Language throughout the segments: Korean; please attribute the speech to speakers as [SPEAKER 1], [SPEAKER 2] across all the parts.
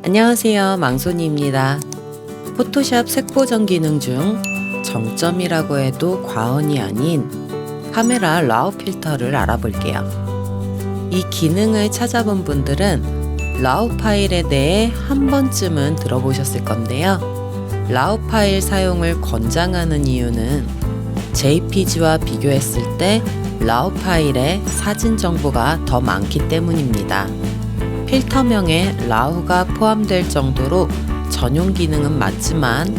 [SPEAKER 1] 안녕하세요, 망손이입니다. 포토샵 색보정 기능 중 정점이라고 해도 과언이 아닌 카메라 라우 필터를 알아볼게요. 이 기능을 찾아본 분들은 라우 파일에 대해 한 번쯤은 들어보셨을 건데요. 라우 파일 사용을 권장하는 이유는 JPG와 비교했을 때 라우 파일에 사진 정보가 더 많기 때문입니다. 필터명에 라우가 포함될 정도로 전용 기능은 맞지만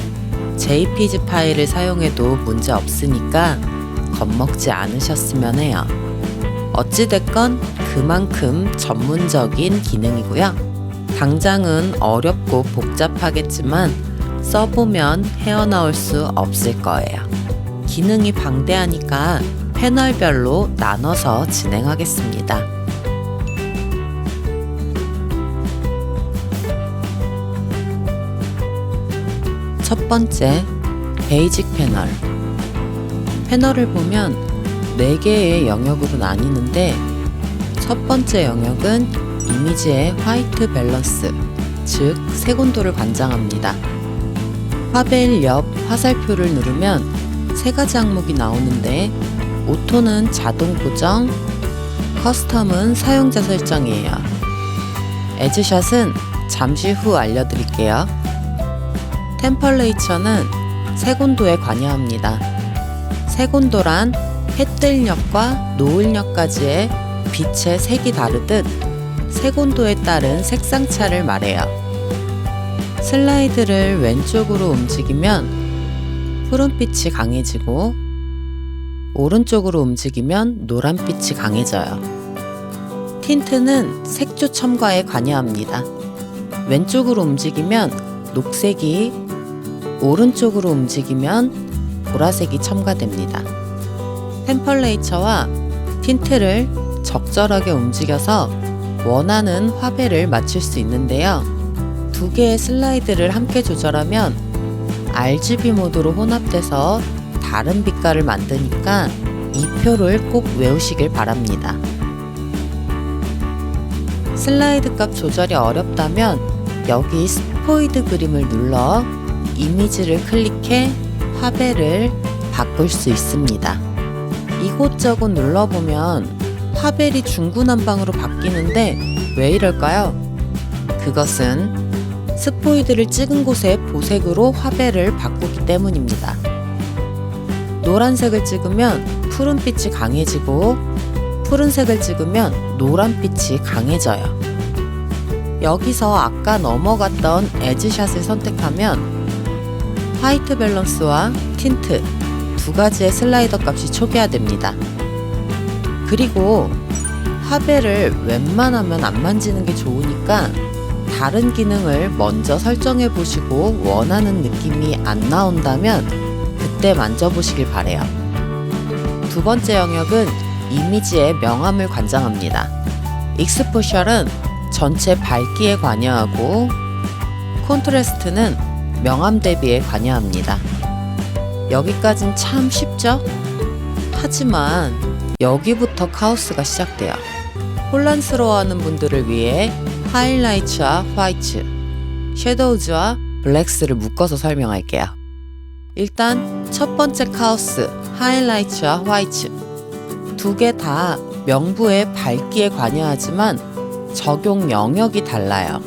[SPEAKER 1] JPG 파일을 사용해도 문제 없으니까 겁먹지 않으셨으면 해요. 어찌됐건 그만큼 전문적인 기능이고요. 당장은 어렵고 복잡하겠지만 써보면 헤어나올 수 없을 거예요. 기능이 방대하니까 패널별로 나눠서 진행하겠습니다. 첫 번째, 베이직 패널. 패널을 보면 4개의 영역으로 나뉘는데 첫 번째 영역은 이미지의 화이트 밸런스, 즉 색온도를 관장합니다. 화벨 옆 화살표를 누르면 3가지 항목이 나오는데 오토는 자동 고정, 커스텀은 사용자 설정이에요. 에즈샷은 잠시 후 알려드릴게요. 템퍼레이처는 색온도에 관여합니다. 색온도란 해뜰녘과 노을녘까지의 빛의 색이 다르듯 색온도에 따른 색상차를 말해요. 슬라이드를 왼쪽으로 움직이면 푸른빛이 강해지고 오른쪽으로 움직이면 노란빛이 강해져요. 틴트는 색조 첨가에 관여합니다. 왼쪽으로 움직이면 녹색이, 오른쪽으로 움직이면 보라색이 첨가됩니다. 템퍼레이처와 틴트를 적절하게 움직여서 원하는 화벨을 맞출 수 있는데요. 2개의 슬라이드를 함께 조절하면 RGB 모드로 혼합돼서 다른 빛깔을 만드니까 이 표를 꼭 외우시길 바랍니다. 슬라이드 값 조절이 어렵다면 여기 스포이드 그림을 눌러 이미지를 클릭해 화벨을 바꿀 수 있습니다. 이곳저곳 눌러보면 화벨이 중구난방으로 바뀌는데 왜 이럴까요? 그것은 스포이드를 찍은 곳의 보색으로 화벨을 바꾸기 때문입니다. 노란색을 찍으면 푸른빛이 강해지고 푸른색을 찍으면 노란빛이 강해져요. 여기서 아까 넘어갔던 에즈샷을 선택하면 화이트 밸런스와 틴트 2가지의 슬라이더 값이 초기화됩니다. 그리고 화벨을 웬만하면 안 만지는 게 좋으니까 다른 기능을 먼저 설정해 보시고 원하는 느낌이 안 나온다면 그때 만져보시길 바래요. 2번째 영역은 이미지의 명암을 관장합니다. 익스포셜은 전체 밝기에 관여하고 콘트라스트는 명암 대비에 관여합니다. 여기까진 참 쉽죠? 하지만 여기부터 카오스가 시작돼요. 혼란스러워하는 분들을 위해 하이라이트와 화이트, 섀도우즈와 블랙스를 묶어서 설명할게요. 일단 첫 번째 카오스, 하이라이트와 화이트. 2개 다 명부의 밝기에 관여하지만 적용 영역이 달라요.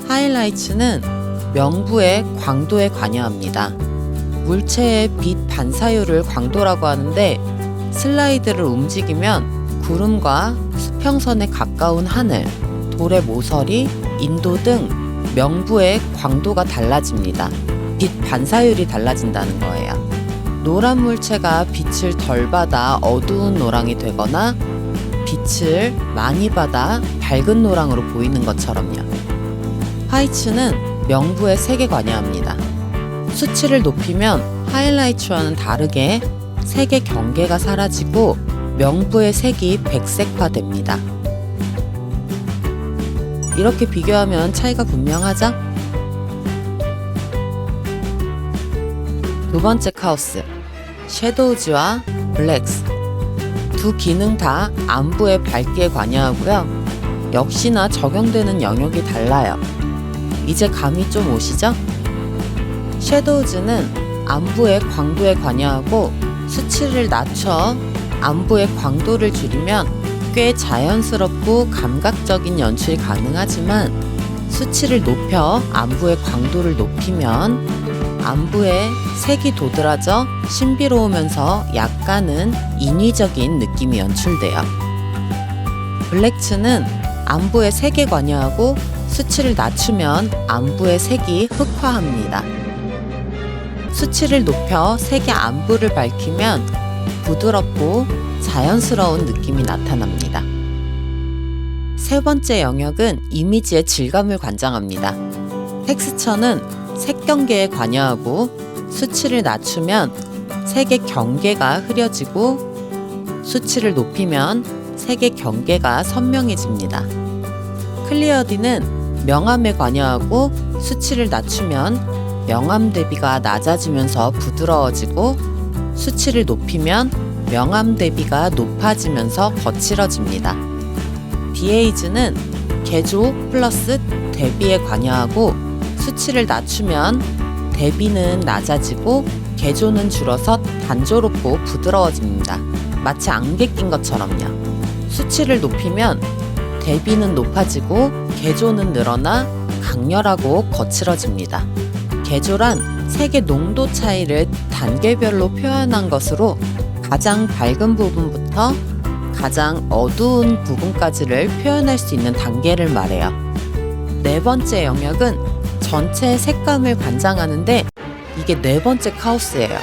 [SPEAKER 1] 하이라이트는 명부의 광도에 관여합니다. 물체의 빛 반사율을 광도라고 하는데 슬라이드를 움직이면 구름과 수평선에 가까운 하늘, 돌의 모서리, 인도 등 명부의 광도가 달라집니다. 빛 반사율이 달라진다는 거예요. 노란 물체가 빛을 덜 받아 어두운 노랑이 되거나 빛을 많이 받아 밝은 노랑으로 보이는 것처럼요. 화이트는 명부의 색에 관여합니다. 수치를 높이면 하이라이트와는 다르게 색의 경계가 사라지고 명부의 색이 백색화됩니다. 이렇게 비교하면 차이가 분명하죠? 2번째 카오스, 섀도우즈와 블랙스. 2 기능 다 안부의 밝기에 관여하고요. 역시나 적용되는 영역이 달라요. 이제 감이 좀 오시죠? 섀도우즈는 안부의 광도에 관여하고 수치를 낮춰 안부의 광도를 줄이면 꽤 자연스럽고 감각적인 연출이 가능하지만 수치를 높여 안부의 광도를 높이면 안부에 색이 도드라져 신비로우면서 약간은 인위적인 느낌이 연출돼요. 블랙츠는 안부의 색에 관여하고 수치를 낮추면 안부의 색이 흑화합니다. 수치를 높여 색의 안부를 밝히면 부드럽고 자연스러운 느낌이 나타납니다. 세 번째 영역은 이미지의 질감을 관장합니다. 텍스처는 색 경계에 관여하고 수치를 낮추면 색의 경계가 흐려지고 수치를 높이면 색의 경계가 선명해집니다. 클리어디는 명암에 관여하고 수치를 낮추면 명암 대비가 낮아지면서 부드러워지고 수치를 높이면 명암 대비가 높아지면서 거칠어집니다. 디에이즈는 개조 플러스 대비에 관여하고 수치를 낮추면 대비는 낮아지고 개조는 줄어서 단조롭고 부드러워집니다. 마치 안개 낀 것처럼요. 수치를 높이면 대비는 높아지고 개조는 늘어나 강렬하고 거칠어집니다. 개조란 색의 농도 차이를 단계별로 표현한 것으로 가장 밝은 부분부터 가장 어두운 부분까지를 표현할 수 있는 단계를 말해요. 네 번째 영역은 전체 색감을 관장하는데 이게 네 번째 카오스예요.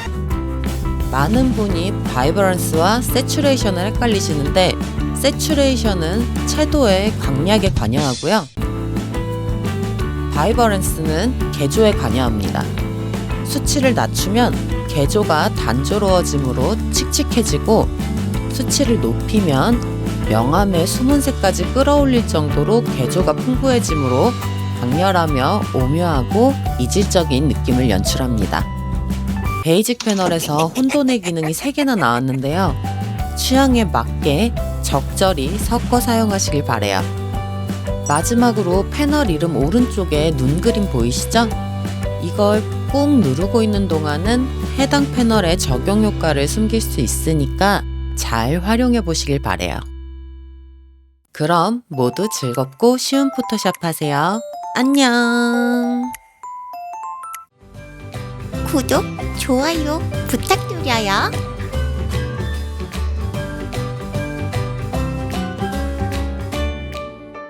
[SPEAKER 1] 많은 분이 바이브런스와 세츄레이션을 헷갈리시는데 세츄레이션은 채도의 광량에 관여하고요. 바이브런스는 개조에 관여합니다. 수치를 낮추면 개조가 단조로워지므로 칙칙해지고 수치를 높이면 명암의 수문색까지 끌어올릴 정도로 개조가 풍부해지므로 강렬하며 오묘하고 이질적인 느낌을 연출합니다. 베이직 패널에서 혼돈의 기능이 3개나 나왔는데요. 취향에 맞게 적절히 섞어 사용하시길 바래요. 마지막으로 패널 이름 오른쪽에 눈 그림 보이시죠? 이걸 꾹 누르고 있는 동안은 해당 패널의 적용 효과를 숨길 수 있으니까 잘 활용해 보시길 바래요. 그럼 모두 즐겁고 쉬운 포토샵 하세요. 안녕!
[SPEAKER 2] 구독, 좋아요 부탁드려요.